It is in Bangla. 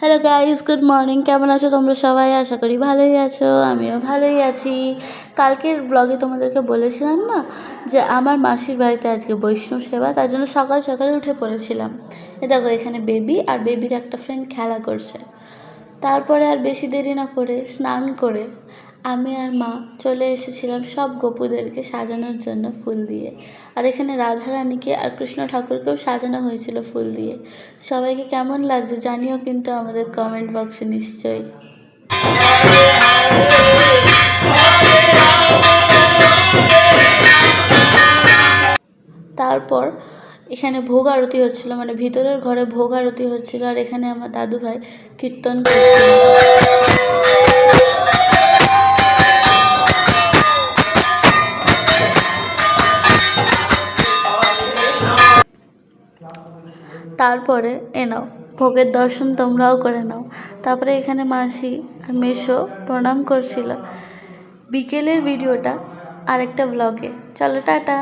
Hello guys, good morning. কেমন আছো তোমরা সবাই? আশা করি ভালোই আছো, আমিও ভালোই আছি। কালকের ব্লগে তোমাদেরকে বলেছিলাম না যে আমার মাসির বাড়িতে আজকে বৈষ্ণব সেবা, তার জন্য সকাল সকালে উঠে পড়েছিলাম। এ দেখো, এখানে বেবি আর বেবির একটা ফ্রেন্ড খেলা করছে। তারপরে আর বেশি দেরি না করে স্নান করে আমি আর মা চলে এসেছিলাম সব গপুদেরকে সাজানোর জন্য ফুল দিয়ে। আর এখানে রাধারানীকে আর কৃষ্ণ ঠাকুরকেও সাজানো হয়েছিল ফুল দিয়ে। সবাইকে কেমন লাগছে জানিও কিন্তু আমাদের কমেন্ট বক্সে নিশ্চয়ই। তারপর এখানে ভোগ আরতি হচ্ছিলো, মানে ভিতরের ঘরে ভোগ আরতি হচ্ছিলো। আর এখানে আমার দাদু ভাই কীর্তন করছিল। তারপরে নাও ভোগের দর্শন তোমরাও করে নাও। তারপরে এখানে মাসি আর মেসো প্রণাম করছিল। বিকেলের ভিডিওটা আরেকটা ব্লগে। চলো টাটা।